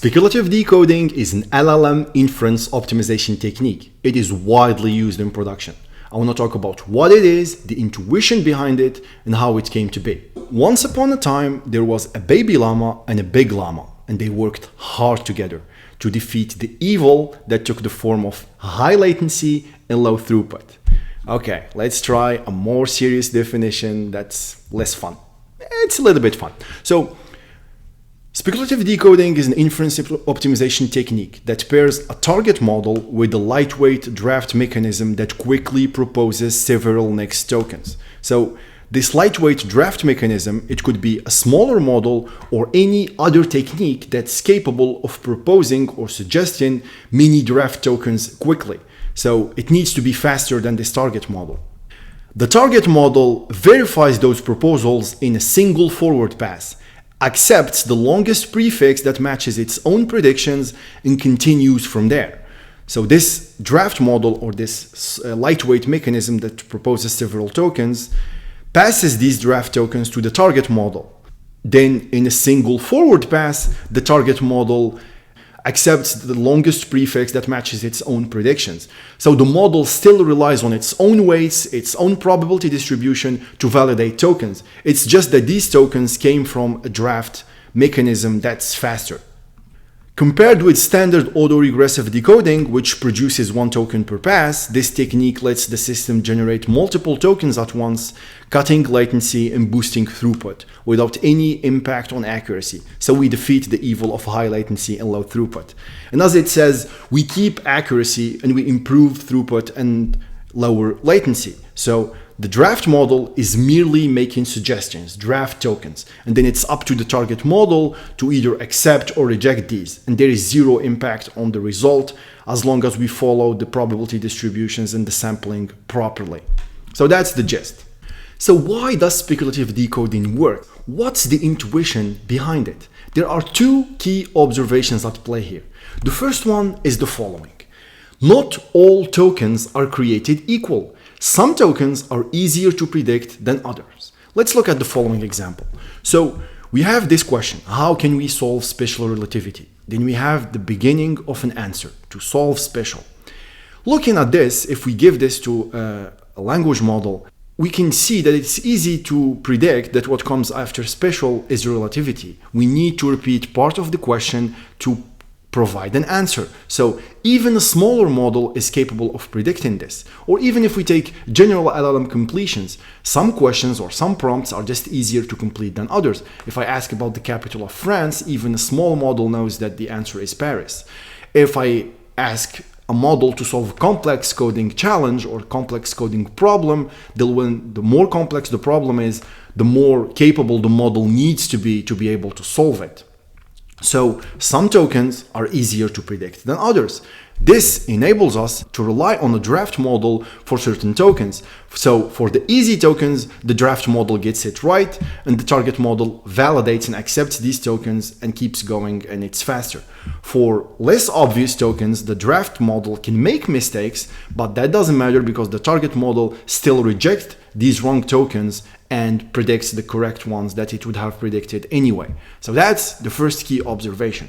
Speculative decoding is an LLM inference optimization technique. It is widely used in production. I want to talk about what it is, the intuition behind it, and how it came to be. Once upon a time, there was a baby llama and a big llama, and they worked hard together to defeat the evil that took the form of high latency and low throughput. Okay, let's try a more serious definition that's less fun. It's a little bit fun. So, speculative decoding is an inference optimization technique that pairs a target model with a lightweight draft mechanism that quickly proposes several next tokens. So this lightweight draft mechanism, it could be a smaller model or any other technique that's capable of proposing or suggesting mini draft tokens quickly. So it needs to be faster than this target model. The target model verifies those proposals in a single forward pass, accepts the longest prefix that matches its own predictions, and continues from there. So this draft model, or this lightweight mechanism that proposes several tokens, passes these draft tokens to the target model. Then in a single forward pass, the target model accepts the longest prefix that matches its own predictions. So the model still relies on its own weights, its own probability distribution to validate tokens. It's just that these tokens came from a draft mechanism that's faster. Compared with standard autoregressive decoding, which produces one token per pass, this technique lets the system generate multiple tokens at once, cutting latency and boosting throughput without any impact on accuracy. So we defeat the evil of high latency and low throughput. And as it says, we keep accuracy and we improve throughput and lower latency. So the draft model is merely making suggestions, draft tokens, and then it's up to the target model to either accept or reject these. And there is zero impact on the result as long as we follow the probability distributions and the sampling properly. So that's the gist. So why does speculative decoding work? What's the intuition behind it? There are two key observations at play here. The first one is the following. Not all tokens are created equal. Some tokens are easier to predict than others. Let's look at the following example. So we have this question, how can we solve special relativity? Then we have the beginning of an answer to solve special. Looking at this, if we give this to a language model, we can see that it's easy to predict that what comes after special is relativity. We need to repeat part of the question to provide an answer. So even a smaller model is capable of predicting this. Or even if we take general LLM completions, some questions or some prompts are just easier to complete than others. If I ask about the capital of France, even a small model knows that the answer is Paris. If I ask a model to solve a complex coding challenge or complex coding problem, the more complex the problem is, the more capable the model needs to be able to solve it. So some tokens are easier to predict than others. This enables us to rely on a draft model for certain tokens. So for the easy tokens, the draft model gets it right, and the target model validates and accepts these tokens and keeps going, and it's faster. For less obvious tokens, the draft model can make mistakes, but that doesn't matter because the target model still rejects these wrong tokens and predicts the correct ones that it would have predicted anyway. So that's the first key observation.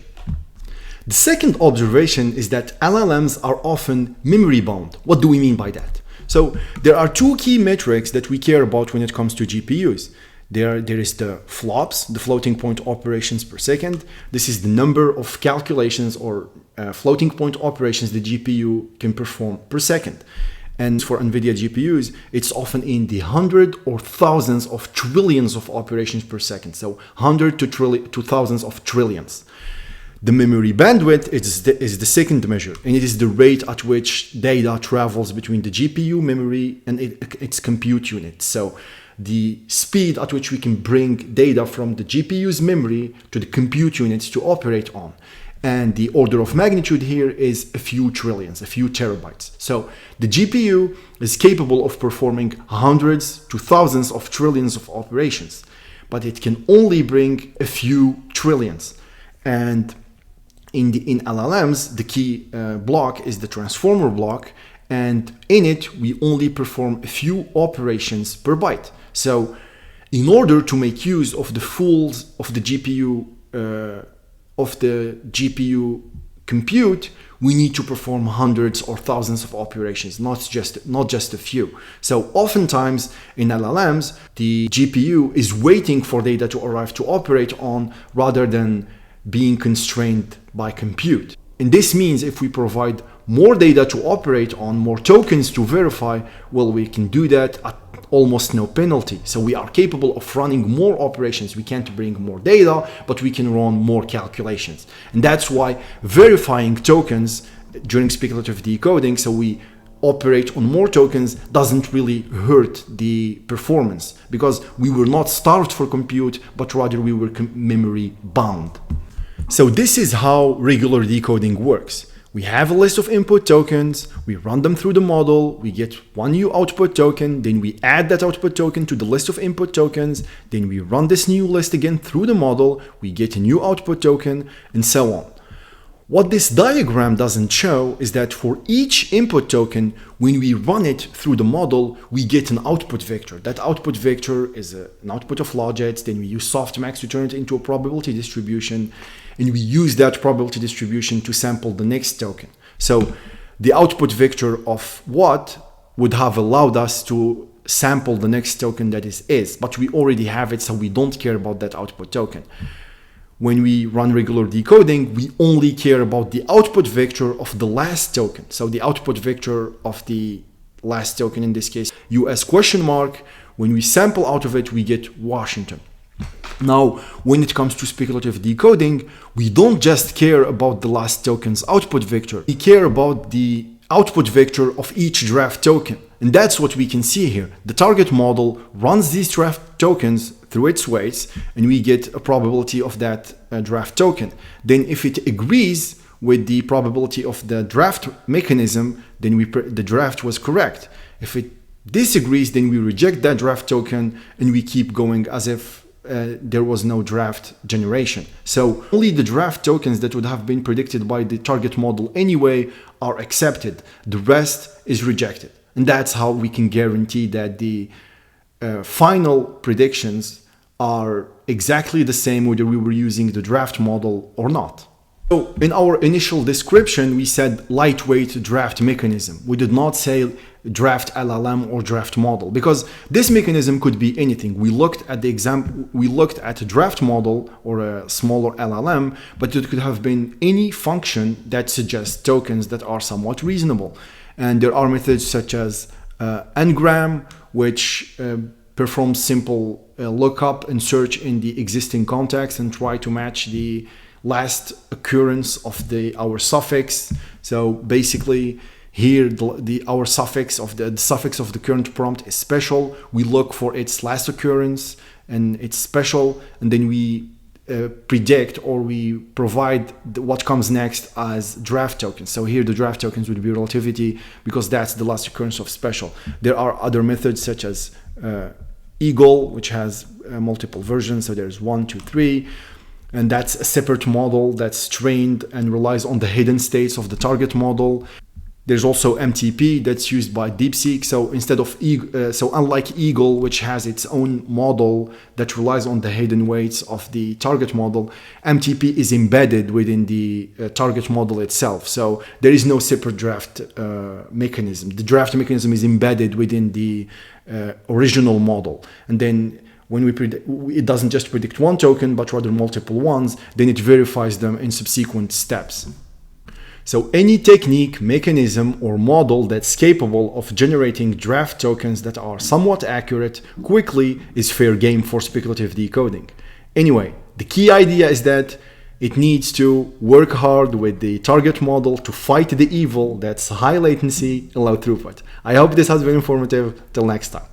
The second observation is that LLMs are often memory bound. What do we mean by that? So there are two key metrics that we care about when it comes to GPUs. There is the flops, the floating point operations per second. This is the number of calculations or floating point operations the GPU can perform per second. And for NVIDIA GPUs, it's often in the hundreds or thousands of trillions of operations per second. So 100 to thousands of trillions. The memory bandwidth is the second measure, and it is the rate at which data travels between the GPU memory and its compute unit. So the speed at which we can bring data from the GPU's memory to the compute units to operate on. And the order of magnitude here is a few trillions, a few terabytes. So the GPU is capable of performing hundreds to thousands of trillions of operations, but it can only bring a few trillions. And in LLMs, the key block is the transformer block, and in it, we only perform a few operations per byte. So in order to make use of the fulls of the GPU of the GPU compute, we need to perform hundreds or thousands of operations, not just a few. So oftentimes in LLMs, the GPU is waiting for data to arrive to operate on rather than being constrained by compute. And this means if we provide more data to operate on, more tokens to verify, well, we can do that at almost no penalty. So we are capable of running more operations. We can't bring more data, but we can run more calculations. And that's why verifying tokens during speculative decoding, so we operate on more tokens, doesn't really hurt the performance, because we were not starved for compute, but rather we were memory bound. So this is how regular decoding works. We have a list of input tokens, we run them through the model, we get one new output token, then we add that output token to the list of input tokens, then we run this new list again through the model, we get a new output token, and so on. What this diagram doesn't show is that for each input token, when we run it through the model, we get an output vector. That output vector is an output of logits, then we use softmax to turn it into a probability distribution, and we use that probability distribution to sample the next token. So the output vector of what would have allowed us to sample the next token that is, but we already have it, so we don't care about that output token. When we run regular decoding, we only care about the output vector of the last token. So the output vector of the last token, in this case, US question mark, when we sample out of it, we get Washington. Now, when it comes to speculative decoding, we don't just care about the last token's output vector. We care about the output vector of each draft token. And that's what we can see here. The target model runs these draft tokens through its weights, and we get a probability of that draft token. Then if it agrees with the probability of the draft mechanism, then the draft was correct. If it disagrees, then we reject that draft token and we keep going as if there was no draft generation. So only the draft tokens that would have been predicted by the target model anyway are accepted. The rest is rejected. And that's how we can guarantee that the final predictions are exactly the same whether we were using the draft model or not. So in our initial description, we said lightweight draft mechanism. We did not say draft LLM or draft model, because this mechanism could be anything. We looked at a draft model or a smaller LLM, but it could have been any function that suggests tokens that are somewhat reasonable. And there are methods such as ngram, which performs simple lookup and search in the existing context and try to match the last occurrence of our suffix. So basically here our suffix of the current prompt is special. We look for its last occurrence and it's special, and then we predict or we provide what comes next as draft tokens. So here the draft tokens would be relativity, because that's the last occurrence of special. There are other methods such as Eagle, which has multiple versions. So there's 1, 2, 3. And that's a separate model that's trained and relies on the hidden states of the target model. There's also MTP that's used by DeepSeek. So instead of unlike Eagle, which has its own model that relies on the hidden weights of the target model, MTP is embedded within the target model itself. So there is no separate draft mechanism. The draft mechanism is embedded within the original model. And then when it doesn't just predict one token, but rather multiple ones, then it verifies them in subsequent steps. So any technique, mechanism, or model that's capable of generating draft tokens that are somewhat accurate quickly is fair game for speculative decoding. Anyway, the key idea is that it needs to work hard with the target model to fight the evil that's high latency and low throughput. I hope this has been informative. Till next time.